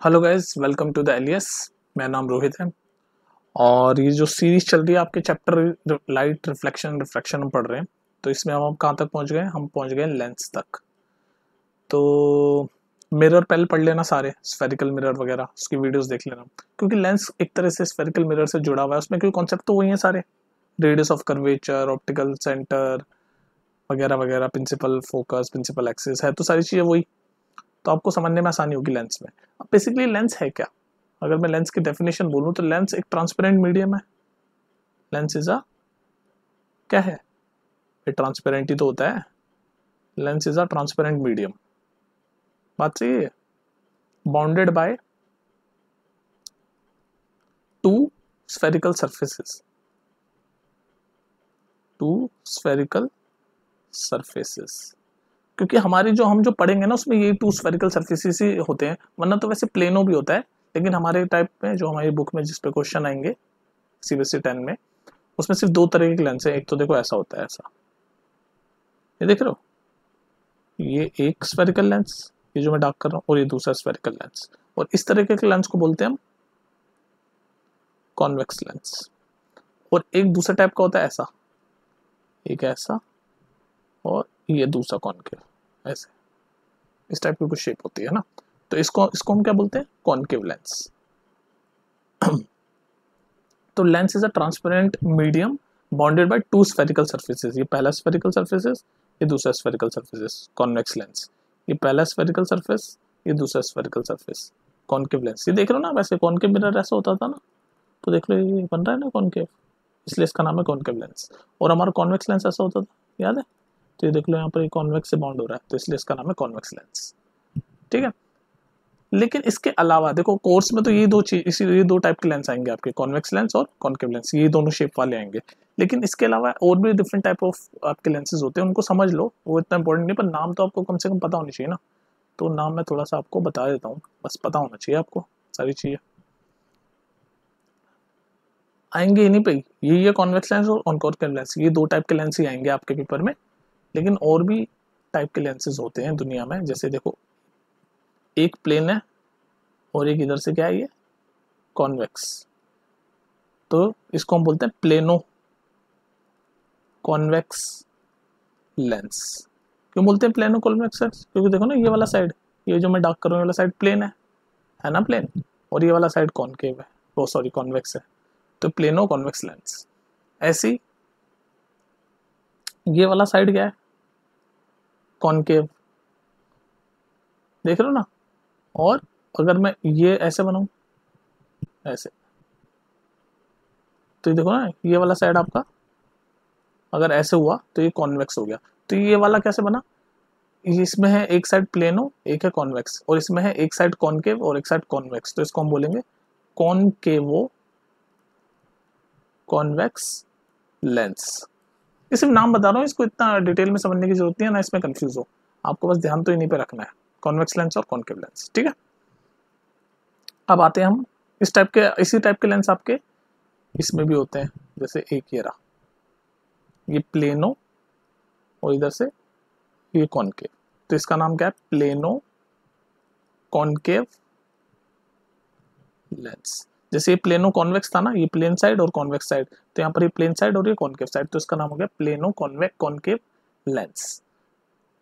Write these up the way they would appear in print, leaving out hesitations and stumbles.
Hello guys, welcome to the एलियस। मेरा नाम रोहित है और ये जो सीरीज चल रही है आपके चैप्टर लाइट रिफ्लेक्शन रिफ्रैक्शन हम पढ़ रहे हैं। तो इसमें हम कहाँ तक पहुँच गए? हम पहुँच गए लेंस तक। तो मिरर पहले पढ़ लेना, सारे स्फेरिकल मिरर वगैरह उसकी वीडियोस देख लेना, क्योंकि लेंस एक तरह से स्फेरिकल मिरर से जुड़ा हुआ है उसमें, क्योंकि कॉन्सेप्ट तो वही है सारे। Radius of curvature, optical centre वगैरह वगैरह, प्रिंसिपल फोकस, प्रिंसिपल एक्सिस, है तो सारी चीज़ें वही। तो आपको समझने में आसानी होगी लेंस में। अब बेसिकली लेंस है क्या? अगर मैं लेंस की डेफिनेशन बोलूं तो लेंस एक ट्रांसपेरेंट मीडियम है। लेंस इज अ क्या है? ये ट्रांसपेरेंट ही तो होता है। Lens is a transparent medium. बात सही है। Bounded by two spherical surfaces. Two spherical surfaces, क्योंकि हमारी जो पढ़ेंगे ना उसमें ये टू स्फेरिकल सर्फेसेस ही होते हैं, वरना तो वैसे प्लेनो भी होता है। लेकिन हमारे टाइप में जो हमारी बुक में जिस पे क्वेश्चन आएंगे सीबीएसई 10 में, उसमें सिर्फ दो तरह के लेंस है। एक तो देखो ऐसा होता है, ऐसा, ये देख रहे हो, ये एक स्फेरिकल लेंस, ये जो मैं डार्क कर रहा हूँ, और ये दूसरा स्फेरिकल लेंस। और इस तरह के लेंस को बोलते हैं हम कॉन्वेक्स लेंस। और एक दूसरा टाइप का होता है ऐसा, एक ऐसा, और ये दूसरा कॉनकेव, ऐसे। इस टाइप की कुछ शेप होती है ना। तो इसको इसको हम क्या बोलते हैं? Concave lens. तो lens is a transparent medium bounded by two spherical surfaces. ये पहला स्फेरिकल सर्फेसेस, ये दूसरा स्फेरिकल सर्फेसेस, कॉन्वेक्स लेंस। ये पहला स्फेरिकल सर्फेस, ये दूसरा स्फेरिकल सर्फेस, कॉनकेव लेंस। ये देख रहे हो ना, वैसे कॉनकेव मिरर ऐसा होता था ना, तो देख लो ये बन रहा है ना कॉनकेव, इसलिए इसका नाम है कॉनकेव लेंस। और हमारा कॉन्वेक्स लेंस ऐसा होता था, याद है? तो ये देख लो यहाँ पर ये कॉन्वेक्स से बाउंड हो रहा है, तो इसलिए इसका नाम है कॉन्वेक्स लेंस। ठीक है। लेकिन इसके अलावा देखो, कोर्स में तो ये दो चीज, इसी ये दो टाइप के लेंस आएंगे आपके, कॉन्वेक्स लेंस और कॉनकेव लेंस, ये दोनों शेप वाले आएंगे। लेकिन इसके अलावा और भी डिफरेंट टाइप ऑफ आपके लेंसेज होते हैं, उनको समझ लो, वो इतना इंपॉर्टेंट नहीं, पर नाम तो आपको कम से कम पता होनी चाहिए ना। तो नाम मैं थोड़ा सा आपको बता देता हूँ, बस पता होना चाहिए आपको सारी चीजें। आएंगे इन्हीं पे, यही है कॉन्वेक्स लेंस और कॉनकेव लेंस, ये दो टाइप के लेंस ही आएंगे आपके पेपर में। लेकिन और भी टाइप के लेंसेज होते हैं दुनिया में, जैसे देखो, एक प्लेन है और एक इधर से क्या है, ये कॉन्वेक्स। तो इसको हम बोलते हैं प्लेनो कॉन्वेक्स लेंस। क्यों बोलते हैं प्लेनो कॉन्वेक्स लेंस? क्योंकि देखो ना, ये वाला साइड, ये जो मैं डार्क कर रहा हूँ, वाला साइड प्लेन है ना, प्लेन। और ये वाला साइड कॉनकेव है, वो सॉरी कॉन्वेक्स है। तो प्लेनो कॉन्वेक्स लेंस। ऐसी ये वाला साइड क्या है? कॉनकेव, देख रहे हो ना। और अगर मैं ये ऐसे बनाऊं, ऐसे, तो ये देखो ना, ये वाला साइड आपका अगर ऐसे हुआ तो ये कॉन्वेक्स हो गया। तो ये वाला कैसे बना? इसमें है एक साइड प्लेनो, एक है कॉन्वेक्स, और इसमें है एक साइड कॉनकेव और एक साइड कॉन्वेक्स, तो इसको हम बोलेंगे कॉनकेवो कॉन्वेक्स लेंस। ये सिर्फ नाम बता रहा हूँ, इसको इतना डिटेल में समझने की जरूरत नहीं है ना, इसमें कंफ्यूज हो। आपको बस ध्यान तो इन्हीं पे रखना है, कॉन्वेक्स लेंस और कॉनकेव लेंस। ठीक है। अब आते हैं हम इस टाइप के, इसी टाइप के लेंस आपके इसमें भी होते हैं। जैसे एक ये रहा, ये प्लेनो, और इधर से ये कॉनकेव, तो इसका नाम क्या है? Plano concave lens. जैसे ये प्लेनो कॉन्वेक्स था ना, ये प्लेन साइड और कॉन्वेक्स साइड, तो यहाँ पर ये प्लेन साइड और ये कॉनकेव साइड, तो इसका नाम हो गया प्लेनो कॉनकेव लेंस।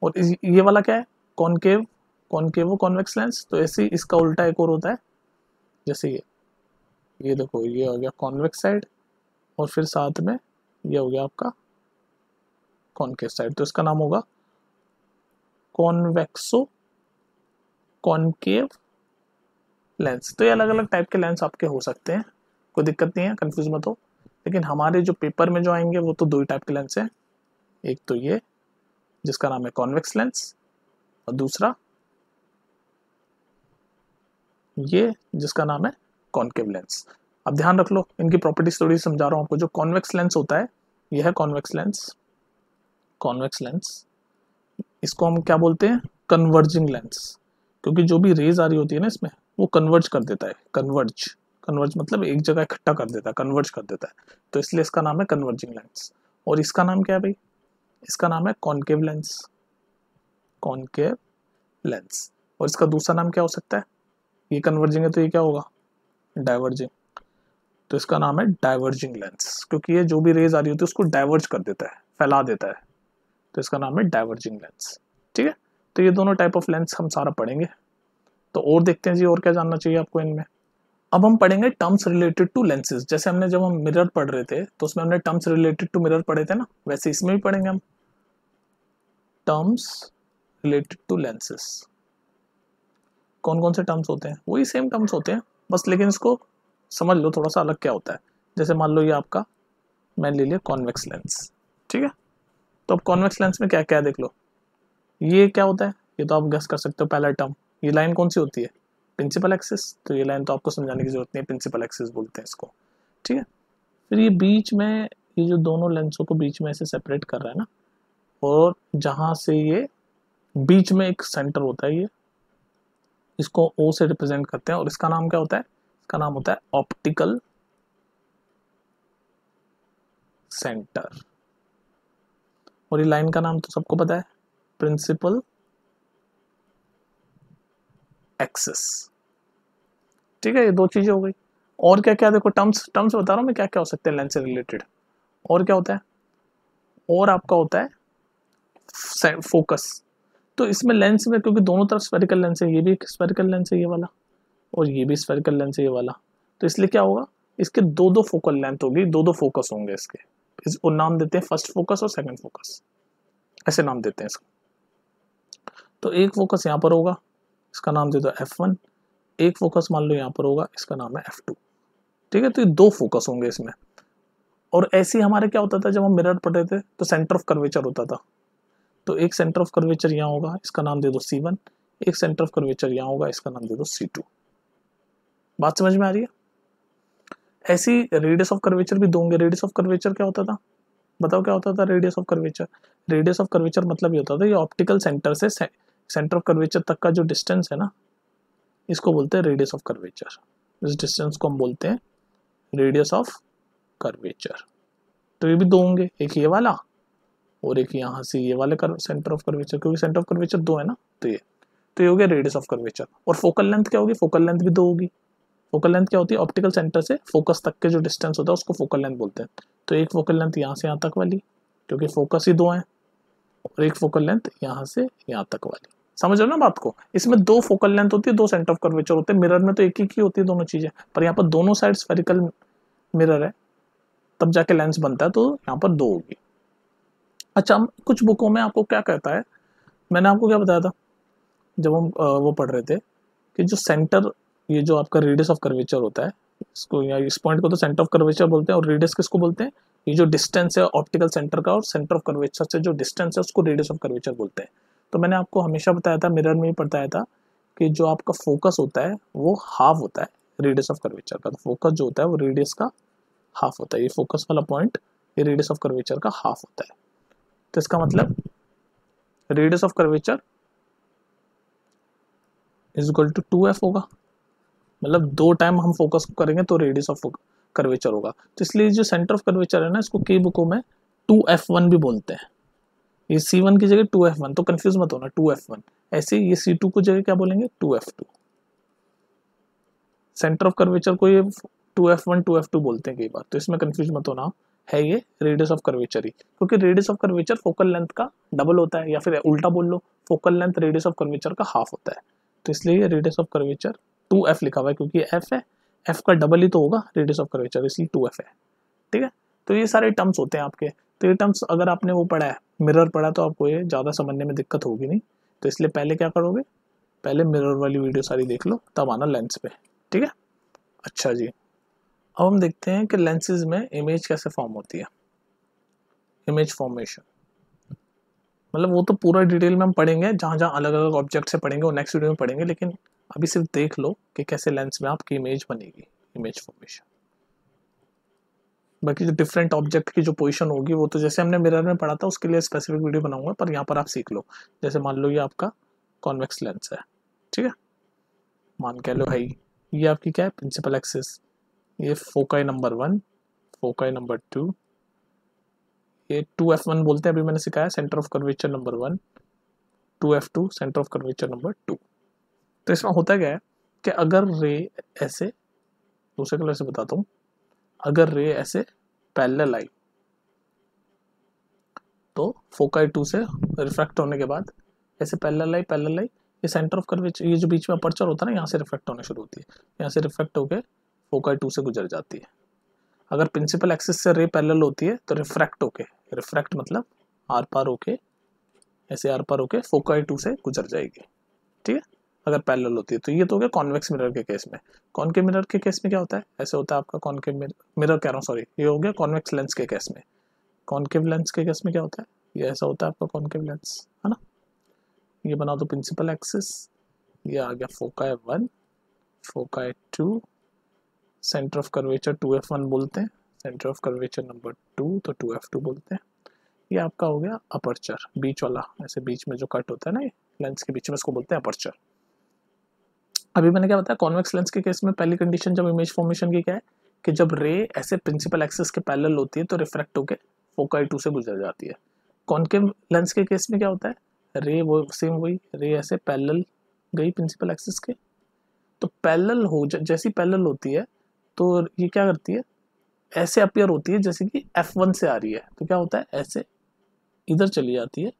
और ये वाला क्या है? Concave कॉनकेवो convex lens. तो ऐसे ही इसका उल्टा एक और होता है, जैसे ये देखो, ये हो गया कॉन्वेक्स साइड, और फिर साथ में ये हो गया आपका कॉनकेव साइड, तो इसका नाम होगा कॉन्वेक्सो कॉनकेव लेंस। तो ये अलग अलग टाइप के लेंस आपके हो सकते हैं, कोई दिक्कत नहीं है, कंफ्यूज मत हो। लेकिन हमारे जो पेपर में जो आएंगे वो तो दो ही टाइप के लेंस हैं। एक तो ये जिसका नाम है कॉन्वेक्स लेंस, और दूसरा ये जिसका नाम है कॉनकेव लेंस। अब ध्यान रख लो, इनकी प्रॉपर्टीज थोड़ी समझा रहा हूँ आपको। जो कॉन्वेक्स लेंस होता है, ये है कॉन्वेक्स लेंस। कॉन्वेक्स लेंस, इसको हम क्या बोलते हैं? कन्वर्जिंग लेंस, क्योंकि जो भी रेज आ रही होती है ना इसमें, वो कन्वर्ज कर देता है। कन्वर्ज, कन्वर्ज मतलब एक जगह इकट्ठा कर देता है, कन्वर्ज कर देता है, तो इसलिए इसका नाम है कन्वर्जिंग लेंस। और इसका नाम क्या है भाई? इसका नाम है कॉनकेव लेंस। Concave lens. और इसका दूसरा नाम क्या हो सकता है? ये कन्वर्जिंग है तो ये क्या होगा, डाइवर्जिंग। तो इसका नाम है डाइवर्जिंग लेंस, क्योंकि ये जो भी रेज आ रही होती है उसको डाइवर्ज कर देता है, फैला देता है, तो इसका नाम है डाइवर्जिंग लेंस। ठीक है, तो ये दोनों टाइप ऑफ लेंस हम सारा पढ़ेंगे। तो और देखते हैं जी, और क्या जानना चाहिए आपको इनमें। अब हम पढ़ेंगे टर्म्स रिलेटेड टू लेंसेज। जैसे हमने जब हम मिरर पढ़ रहे थे तो उसमें हमने टर्म्स रिलेटेड टू मिरर पढ़े थे ना, वैसे इसमें भी पढ़ेंगे हम टर्म्स रिलेटेड टू लेंसेज। कौन कौन से टर्म्स होते हैं, वही सेम टर्म्स होते हैं बस, लेकिन इसको समझ लो थोड़ा सा अलग क्या होता है। जैसे मान लो ये आपका, मैंने ले लिया कॉन्वेक्स लेंस। ठीक है, तो अब कॉन्वेक्स लेंस में क्या क्या है देख लो। ये क्या होता है, ये तो आप गेस कर सकते हो पहला टर्म। ये लाइन कौन सी होती है, प्रिंसिपल एक्सिस। तो ये लाइन तो आपको समझाने की जरूरत नहीं है, प्रिंसिपल एक्सिस बोलते हैं इसको। ठीक है, फिर ये बीच में, ये जो दोनों लेंसों को बीच में ऐसे सेपरेट कर रहा है ना, और जहां से ये बीच में एक सेंटर होता है, ये इसको ओ से रिप्रेजेंट करते हैं, और इसका नाम क्या होता है, इसका नाम होता है ऑप्टिकल सेंटर। और ये लाइन का नाम तो सबको पता है, प्रिंसिपल एक्सिस। ठीक है, ये दो चीजें हो गई। और क्या क्या देखो, टर्म्स टर्म्स बता रहा हूँ मैं क्या क्या हो सकते हैं लेंस से रिलेटेड। और क्या होता है, और आपका होता है फोकस। तो इसमें लेंस में, क्योंकि दोनों तरफ स्फेरिकल लेंस है, ये भी एक स्फेरिकल लेंस है ये वाला, और ये भी स्फेरिकल लेंस है ये वाला, तो इसलिए क्या होगा, इसके दो दो फोकल लेंथ होगी, दो दो फोकस होंगे इसके। इसको नाम देते हैं फर्स्ट फोकस और सेकंड फोकस, ऐसे नाम देते हैं इसको। तो एक फोकस यहाँ पर होगा, इसका नाम दे दो F1। एक फोकस मान लो यहाँ पर होगा, इसका नाम है F2। ठीक है, तो ये दो फोकस होंगे इसमें। और ऐसे ही हमारे क्या होता था, जब हम मिरर पढ़ रहे थे तो सेंटर ऑफ कर्वेचर होता था। तो एक सेंटर ऑफ कर्वेचर यहाँ होगा, इसका नाम दे दो C1। एक सेंटर ऑफ कर्वेचर यहाँ होगा, इसका नाम दे दो C2। बात समझ में आ रही है। ऐसी रेडियस ऑफ कर्वेचर भी दो होंगे। रेडियस ऑफ कर्वेचर क्या होता था, बताओ क्या होता था radius of curvature. Radius of curvature मतलब ये होता था, ये ऑप्टिकल सेंटर से सेंटर ऑफ कर्वेचर तक का जो डिस्टेंस है ना, इसको बोलते हैं रेडियस ऑफ कर्वेचर। इस डिस्टेंस को हम बोलते हैं रेडियस ऑफ कर्वेचर। तो ये भी दो होंगे, एक ये वाला और एक यहाँ से ये वाले सेंटर ऑफ कर्वेचर, क्योंकि सेंटर ऑफ कर्वेचर दो है ना, तो ये हो गया रेडियस ऑफ कर्वेचर। और फोकल लेंथ क्या होगी, फोकल लेंथ भी दो होगी। फोकल लेंथ क्या होती है, ऑप्टिकल सेंटर से फोकस तक के जो डिस्टेंस होता है उसको फोकल लेंथ बोलते हैं। तो एक फोकल लेंथ यहाँ से यहाँ तक वाली, क्योंकि फोकस ही दो हैं, और एक फोकल लेंथ यहाँ से यहाँ तक वाली। समझ रहे हो ना बात को। इसमें दो फोकल लेंथ होती है, दो सेंटर ऑफ कर्वेचर होते हैं। मिरर में तो एक ही होती है दोनों चीजें, पर यहाँ पर दोनों साइड स्फेरिकल मिरर है, तब जाके लेंस बनता है, तो यहाँ पर दो होगी। अच्छा, कुछ बुकों में आपको क्या कहता है, मैंने आपको क्या बताया था जब हम वो पढ़ रहे थे, कि जो सेंटर, ये जो आपका रेडियस ऑफ कर्वेचर होता है, इसको या इस पॉइंट को तो सेंटर ऑफ कर्वेचर बोलते हैं, और रेडियस किसको बोलते हैं, ये जो डिस्टेंस है ऑप्टिकल सेंटर का और सेंटर ऑफ कर्वेचर से जो डिस्टेंस है उसको रेडियस ऑफ कर्वेचर बोलते हैं। तो मैंने आपको हमेशा बताया था, मिरर में ही बताया था, कि जो आपका फोकस होता है वो हाफ होता है रेडियस ऑफ कर्वेचर का। तो फोकस जो होता है वो रेडियस का हाफ होता है। ये फोकस वाला पॉइंट ये रेडियस ऑफ कर्वेचर का हाफ होता है। तो इसका मतलब radius of curvature is equal to 2f होगा। मतलब दो टाइम हम फोकस को करेंगे तो रेडियस ऑफ कर्वेचर होगा। तो इसलिए जो सेंटर ऑफ कर्वेचर है ना, इसको कई बुकों में 2f1 भी बोलते हैं। ये C1 की जगह 2f1, तो कंफ्यूज मत होना, 2f1। ऐसे ये C2 को जगह क्या बोलेंगे, 2f2। सेंटर ऑफ कर्वेचर को ये 2f1 2f2 बोलते हैं कई बार, तो इसमें कंफ्यूज मत होना, है ये रेडियस ऑफ कर्वेचर ही। क्योंकि radius of curvature focal length का डबल होता है, या फिर उल्टा बोल लो, focal length radius of curvature का हाफ होता है। तो इसलिए ये रेडियस ऑफ कर्वेचर 2f लिखा हुआ है, क्योंकि ये f है, f का डबल ही तो होगा रेडियस ऑफ कर्वेचर, इसलिए 2f है। ठीक है, तो ये सारे टर्म्स होते हैं आपके। तो ये टर्म्स अगर आपने वो पढ़ा है, मिरर पढ़ा, तो आपको ये ज़्यादा समझने में दिक्कत होगी नहीं। तो इसलिए पहले क्या करोगे, पहले मिरर वाली वीडियो सारी देख लो, तब आना लेंस पे। ठीक है, अच्छा जी, अब हम देखते हैं कि लेंसेज में इमेज कैसे फॉर्म होती है। इमेज फॉर्मेशन मतलब वो तो पूरा डिटेल में हम पढ़ेंगे, जहाँ जहाँ अलग अलग ऑब्जेक्ट से पढ़ेंगे वो नेक्स्ट वीडियो में पढ़ेंगे, लेकिन अभी सिर्फ देख लो कि कैसे लेंस में आपकी इमेज बनेगी, इमेज फॉर्मेशन। बाकी जो डिफरेंट ऑब्जेक्ट की जो पोजीशन होगी वो तो जैसे हमने मिरर में पढ़ा था, उसके लिए स्पेसिफिक वीडियो बनाऊंगा, पर यहाँ पर आप सीख लो। जैसे मान लो ये आपका कॉन्वेक्स लेंस है, ठीक है, मान कह लो भाई ये आपकी क्या है, प्रिंसिपल एक्सिस। ये फोकाई नंबर 1, फोकाई नंबर 2, ये 2f1 बोलते हैं, अभी मैंने सिखाया centre of curvature number 1, 2f2 centre of curvature number 2। तो इसमें होता क्या है कि अगर रे ऐसे, दूसरे कलर से बताता हूँ, अगर रे ऐसे पैरेलल आई तो फोकाई 2 से रिफ्रैक्ट होने के बाद ऐसे पैरेलल आई, ये सेंटर ऑफ कर्वेचर, ये जो बीच में अपर्चर होता है ना, यहाँ से रिफ्रैक्ट होना शुरू होती है, यहाँ से रिफ्रैक्ट होकर फोकाई 2 से गुजर जाती है। अगर प्रिंसिपल एक्सिस से रे पैरेलल होती है तो रिफ्रैक्ट होके, रिफ्रैक्ट मतलब आर पार होके, ऐसे आर पार होके फोकाई 2 से गुजर जाएगी, ठीक है, अगर पैरेलल होती है। तो ये तो हो गया कॉन्वेक्स मिरर के केस में। कॉनकेव मिरर के केस में क्या होता है, ऐसे होता है आपका कॉनकेव मिरर कह रहा हूँ, सॉरी, ये हो गया कॉन्वेक्स लेंस के केस में। कॉनकेव लेंस के केस में क्या होता है, ये ऐसा होता है आपका कॉनकेव लेंस, है ना। ये बना दो प्रिंसिपल एक्सिस, ये आ गया foci 1, foci 2, centre of curvature 2f1 बोलते हैं, सेंटर ऑफ कर्वेचर नंबर 2 तो 2f2 बोलते हैं। ये आपका हो गया अपर्चर, बीच वाला, ऐसे बीच में जो कट होता है ना, ये लेंस के बीच में, उसको बोलते हैं अपर्चर। अभी मैंने क्या बताया, कॉन्वेक्स लेंस के केस में पहली कंडीशन जब इमेज फॉर्मेशन की क्या है कि जब रे ऐसे प्रिंसिपल एक्सिस के पैरेलल होती है तो रिफ्रैक्ट होकर फोकाई 2 से गुजर जाती है। कॉनकेव लेंस के केस में क्या होता है, रे वो सेम वही, रे ऐसे पैरेलल गई प्रिंसिपल एक्सिस के, तो पैरेलल हो जैसी पैरेलल होती है तो ये क्या करती है, ऐसे अपीयर होती है जैसे कि F1 से आ रही है, तो क्या होता है, ऐसे इधर चली जाती है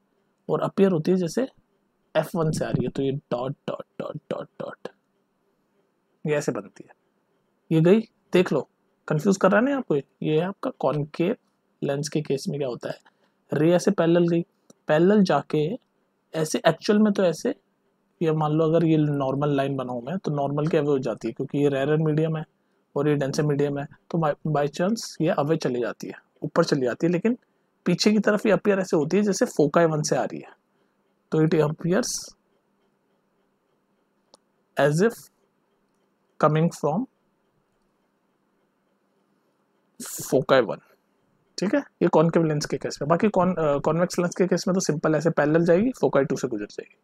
और अपीयर होती है जैसे F1 से आ रही है, तो ये dot dot dot dot dot ये ऐसे बनती है। ये गई, देख लो, कंफ्यूज कर रहा है ना आपको, ये है आपका कॉनकेव लेंस के केस में क्या होता है, रे ऐसे पैरेलल गई, पैरेलल जाके ऐसे एक्चुअल में तो ऐसे, ये मान लो अगर ये नॉर्मल लाइन बनाऊँ मैं तो नॉर्मल के अवे हो जाती है, क्योंकि ये रेयर मीडियम है और ये डेंसर मीडियम है, तो बाई चांस ये अवे चली जाती है, ऊपर चली जाती है, लेकिन पीछे की तरफ ये अपीयर ऐसे होती है जैसे फोकाई 1 से आ रही है, तो it appears as if coming from foci 1, ठीक है। ये कॉनकेव लेंस के केस में। बाकी कॉन्वेक्स लेंस के केस में तो सिंपल, ऐसे पैरेलल जाएगी, फोकाई 2 से गुजर जाएगी,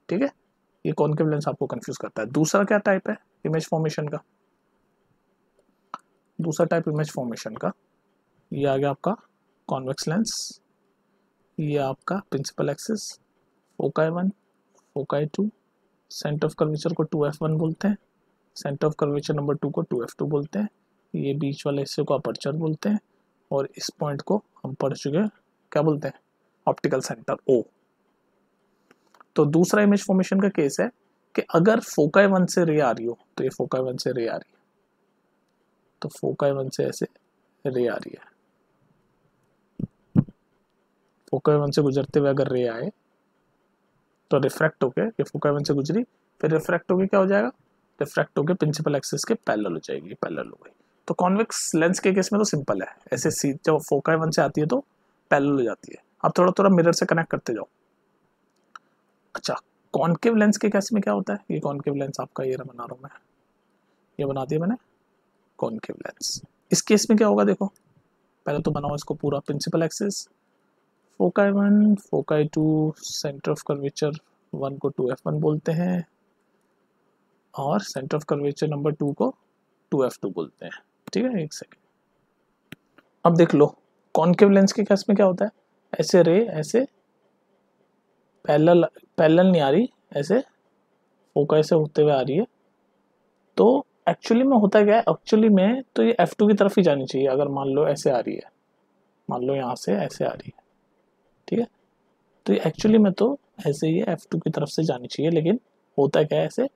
ठीक है। ये कॉनकेव लेंस आपको कंफ्यूज करता है। दूसरा क्या टाइप है इमेज फॉर्मेशन का, दूसरा टाइप इमेज फॉर्मेशन का, ये आ गया आपका कॉन्वेक्स लेंस, ये आपका principal axis, foci 1, foci 2, centre of curvature को 2f1 बोलते हैं, सेंटर ऑफ कर्वेचर नंबर 2 को 2f2 बोलते हैं, ये बीच वाले हिस्से को अपर्चर बोलते हैं, और इस पॉइंट को हम पढ़ चुके हैं क्या बोलते हैं, ऑप्टिकल सेंटर O। तो दूसरा इमेज फॉर्मेशन का केस है कि अगर फोकाई 1 से रे आ रही हो, तो ये फोकाई 1 से रे आ रही है, तो फोकाई 1 से ऐसे रे आ रही है, फोकाई 1 से गुजरते हुए अगर रे आए तो रिफ्रैक्ट होके, ये फोकाई 1 से गुजरी, फिर रिफ्रैक्ट होके क्या हो जाएगा, रिफ्रैक्ट होके प्रिंसिपल एक्सिस के पैरेलल हो जाएगी, पैरेलल हो गई। तो कॉन्वेक्स लेंस के केस में तो सिंपल है, ऐसे सी जब फोकाई 1 से आती है तो पैरेलल हो जाती है। आप थोड़ा थोड़ा मिरर से कनेक्ट करते जाओ। अच्छा, कॉनकेव लेंस के केस में क्या होता है, ये कॉनकेव लेंस आपका ये बना रहा हूँ मैं, ये बना दिया मैंने कॉनकेव लेंस। इस केस में क्या होगा, देखो पहले तो बनाओ इसको पूरा, principal axis, foci 1, foci 2, centre of curvature 1 को 2f1 बोलते हैं, और सेंटर ऑफ कर्वेचर नंबर 2 को 2f2 बोलते हैं, ठीक है। एक सेकेंड, अब देख लो कॉनकेव लेंस के केस में क्या होता है, ऐसे रे ऐसे पैरेलल नहीं आ रही, ऐसे फोकाई से होते हुए आ रही है, तो एक्चुअली में होता क्या है, एक्चुअली में तो ये F2 की तरफ ही जानी चाहिए। अगर मान लो ऐसे आ रही है, मान लो यहाँ से ऐसे आ रही है, ठीक है, तो ये एक्चुअली में तो ऐसे ही F2 की तरफ से जानी चाहिए, लेकिन होता क्या है, ऐसे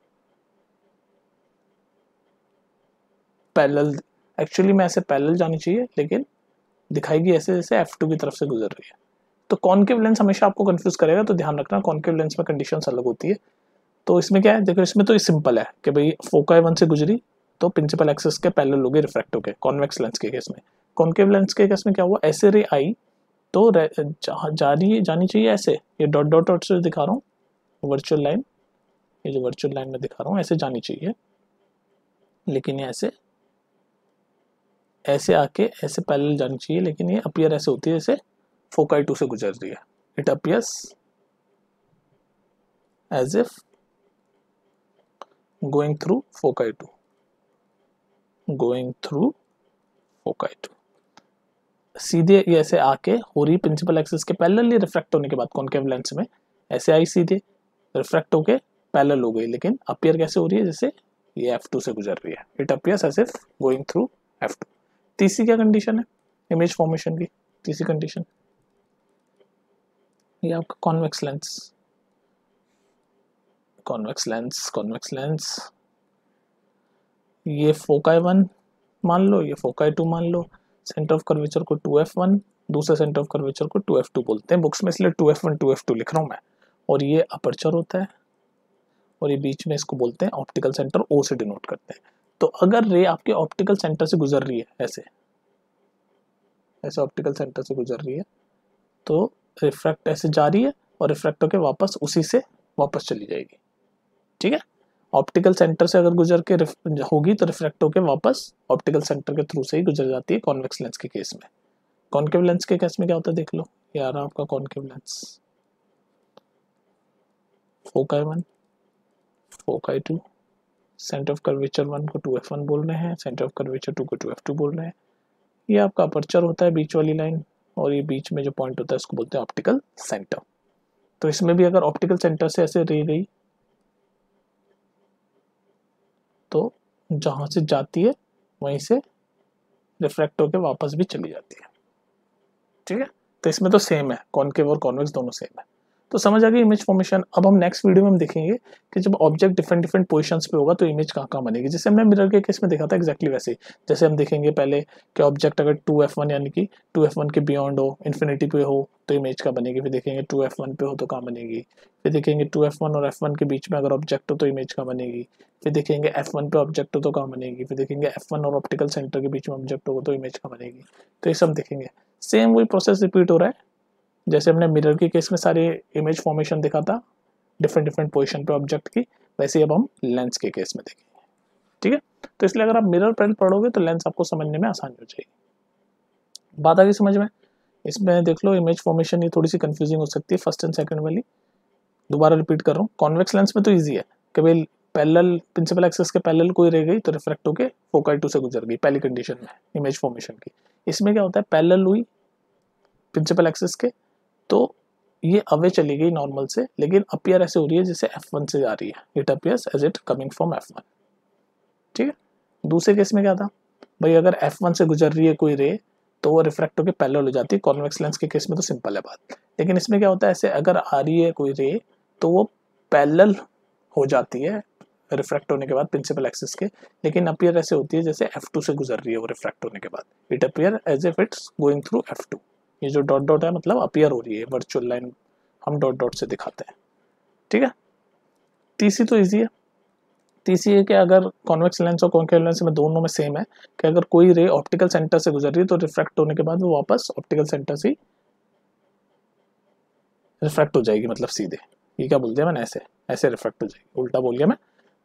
पैरेलल, एक्चुअली में ऐसे पैरेलल जानी चाहिए, लेकिन दिखाएगी ऐसे जैसे F2 की तरफ से गुजर रही है। तो कॉनकेव लेंस हमेशा आपको कंफ्यूज करेगा, तो ध्यान रखना कॉनकेव लेंस में कंडीशंस अलग होती है। तो इसमें क्या है, देखो इसमें तो ये सिंपल है कि भाई फोकाई 1 से गुजरी तो प्रिंसिपल एक्सिस के पैरेलल हो गए, रिफ्रैक्ट हो गए, कॉन्वेक्स लेंस के केस में। कॉनकेव लेंस के केस में क्या हुआ, ऐसे रे आई तो जानी चाहिए ऐसे, ये डॉट डॉट डॉट से दिखा रहा हूँ वर्चुअल लाइन, ये जो वर्चुअल लाइन में दिखा रहा हूँ ऐसे जानी चाहिए, लेकिन ये ऐसे आके ऐसे पैरेलल जानी चाहिए, लेकिन ये अपीयर ऐसे होती है जैसे फोकाई 2 से गुजर रही है। It appears as if going through foci 2, going through foci 2, सीधे ये ऐसे आके हो रही प्रिंसिपल एक्सिस के पैरेलल, रिफ्रैक्ट होने के बाद कॉनकेव लेंस में ऐसे आई सीधे, रिफ्रैक्ट होके पैरेलल हो गई, लेकिन अपीयर कैसे हो रही है, जैसे ये F2 से गुजर रही है, it appears as if going through F2। तीसरी क्या कंडीशन है इमेज फॉर्मेशन की? तीसरी कंडीशन ये आपका कॉन्वेक्स लेंस, कॉन्वेक्स लेंस ये फोकाई 1 मान लो, ये फोकाई 2 मान लो, सेंटर ऑफ कर्वेचर को 2f1, दूसरे सेंटर ऑफ कर्वेचर को 2f2 बोलते हैं बुक्स में, इसलिए 2f1 2f2 लिख रहा हूँ मैं। और ये अपर्चर होता है और ये बीच में इसको बोलते हैं ऑप्टिकल सेंटर, O से डिनोट करते हैं। तो अगर रे आपके ऑप्टिकल सेंटर से गुजर रही है ऐसे ऑप्टिकल सेंटर से गुजर रही है तो रिफ्रैक्ट ऐसे जा रही है और रिफ्रैक्ट होकर वापस उसी से वापस चली जाएगी, ठीक है। ऑप्टिकल सेंटर से अगर गुजर के होगी तो रिफ्रैक्ट होकर वापस ऑप्टिकल सेंटर के थ्रू से ही गुजर जाती है कॉन्वेक्स लेंस के केस में। कॉन्केव लेंस के केस में क्या होता है देख लो, ये आ रहा आपका concave lens, foci 1 foci 2, centre of curvature 1 को 2f1 बोल रहे हैं, सेंटर ऑफ कर्वेचर 2 को 2f2 बोल रहे हैं। ये आपका अपर्चर होता है बीच वाली लाइन, और ये बीच में जो पॉइंट होता है उसको बोलते हैं ऑप्टिकल सेंटर। तो इसमें भी अगर ऑप्टिकल सेंटर से ऐसे रे गई तो जहां से जाती है वहीं से रिफ्रैक्ट होकर वापस भी चली जाती है, ठीक है। तो इसमें तो सेम है, कॉन्केव और कॉन्वेक्स दोनों सेम है। तो समझ आ गई इमेज फॉर्मेशन। अब हम नेक्स्ट वीडियो में हम देखेंगे कि जब ऑब्जेक्ट डिफरेंट पोजीशंस पे होगा तो इमेज कहाँ बनेगी, जैसे हमने मिरर के केस में देखा था एक्जैक्टली वैसे ही। जैसे हम देखेंगे पहले कि ऑब्जेक्ट अगर 2f1 यानी कि 2f1 के बियॉन्ड हो, इन्फिनिटी पे हो तो इमेज कहाँ बनेगी, फिर देखेंगे 2f1 पे हो तो कहाँ बनेगी, फिर देखेंगे 2f1 और f1 के बीच में अगर ऑब्जेक्ट हो तो इमेज कहाँ बनेगी, फिर देखेंगे f1 पे ऑब्जेक्ट हो तो कहाँ बनेगी, फिर देखेंगे f1 और ऑप्टिकल सेंटर के बीच में ऑब्जेक्ट होगा तो इमेज कहाँ बनेगी। तो ये सब देखेंगे, सेम वही प्रोसेस रिपीट हो रहा है जैसे हमने मिरर के केस में सारे इमेज फॉर्मेशन देखा था डिफरेंट पोजीशन पे ऑब्जेक्ट की, वैसे अब हम लेंस के केस में देखेंगे, ठीक है। तो इसलिए अगर आप मिरर पर पढ़ोगे तो लेंस आपको समझने में आसानी हो जाएगी। बात आ गई समझ में। इसमें देख लो इमेज फॉर्मेशन ये थोड़ी सी कंफ्यूजिंग हो सकती है फर्स्ट एंड सेकंड वाली, दोबारा रिपीट कर रहा हूँ। कॉन्वेक्स लेंस में तो ईजी है कि भाई पैरेलल प्रिंसिपल एक्सिस के पैरेलल कोई रह गई तो रिफ्रैक्ट होकर फोकाई 2 से गुजर गई, पहली कंडीशन में इमेज फॉर्मेशन की। इसमें क्या होता है, पैरेलल हुई प्रिंसिपल एक्सिस के तो ये अवे चली गई नॉर्मल से, लेकिन अपीयर ऐसे हो रही है जैसे f1 से जा रही है, it appears as it coming from f1, ठीक है। दूसरे केस में क्या था भाई, अगर f1 से गुजर रही है कोई रे तो वो रिफ्रैक्ट होकर पैरेलल हो जाती है, कॉन्वेक्स लेंस के केस में तो सिंपल है बात। लेकिन इसमें क्या होता है, ऐसे अगर आ रही है कोई रे तो वो पैरेलल हो जाती है रिफ्रैक्ट होने के बाद प्रिंसिपल एक्सिस के, लेकिन अपीयर ऐसे होती है जैसे f2 से गुजर रही है वो रिफ्रैक्ट होने के बाद, it appear as if it's going through f2। ये जो डॉट डॉट है मतलब अपीयर हो रही है, वर्चुअल लाइन हम डॉट डॉट से दिखाते हैं, ठीक है। तीसरी तो इजी है, तीसरी है कि अगर कॉन्वेक्स लेंस और कॉन्केव लेंस में दोनों में सेम है कि अगर कोई रे ऑप्टिकल सेंटर से गुजर रही है तो रिफ्रैक्ट होने के बाद वो वापस ऑप्टिकल सेंटर से रिफ्रैक्ट हो जाएगी, मतलब सीधे। ये क्या बोल दिया मैंने, ऐसे रिफ्रैक्ट हो जाएगी, उल्टा बोल गया मैं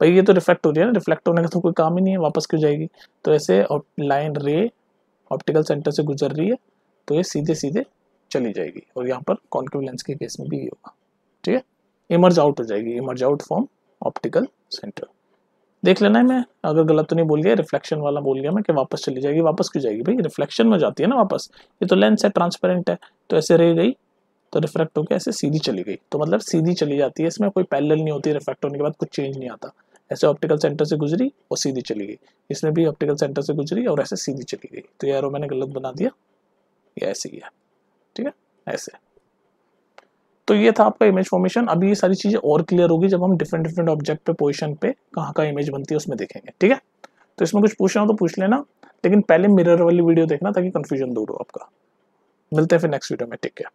भाई, ये तो रिफ्रैक्ट हो रही है ना, रिफ्लेक्ट होने का तो कोई काम ही नहीं है, वापस क्यों जाएगी। तो ऐसे लाइन रे ऑप्टिकल सेंटर से गुजर रही है तो ये सीधे सीधे चली जाएगी, और यहाँ पर कॉन्केव लेंस के केस में भी ये होगा, ठीक है। इमर्ज आउट हो जाएगी, emerge out from optical centre. देख लेना है, मैं अगर गलत तो नहीं बोल गया, रिफ्लेक्शन वाला बोल गया मैं कि वापस चली जाएगी। वापस क्यों जाएगी भाई, रिफ्लेक्शन में जाती है ना वापस, ये तो लेंस है ट्रांसपेरेंट है, तो ऐसे रह गई तो रिफ्रैक्ट होकर ऐसे सीधी चली गई, तो मतलब सीधी चली जाती है, इसमें कोई पैरेलल नहीं होती, रिफ्रैक्ट होने के बाद कुछ चेंज नहीं आता। ऐसे ऑप्टिकल सेंटर से गुजरी और सीधी चली गई, इसमें भी ऑप्टिकल सेंटर से गुजरी और ऐसे सीधी चली गई, तो ये एरो मैंने गलत बना दिया, ये ऐसे ही है, ठीक है ऐसे। तो ये था आपका इमेज फॉर्मेशन। अभी ये सारी चीजें और क्लियर होगी जब हम डिफरेंट ऑब्जेक्ट पे पोजीशन पे कहाँ का इमेज बनती है उसमें देखेंगे, ठीक है। तो इसमें कुछ पूछना हो तो पूछ लेना, लेकिन पहले मिरर वाली वीडियो देखना ताकि कंफ्यूजन दूर हो आपका। मिलते हैं फिर नेक्स्ट वीडियो में, टेक केयर।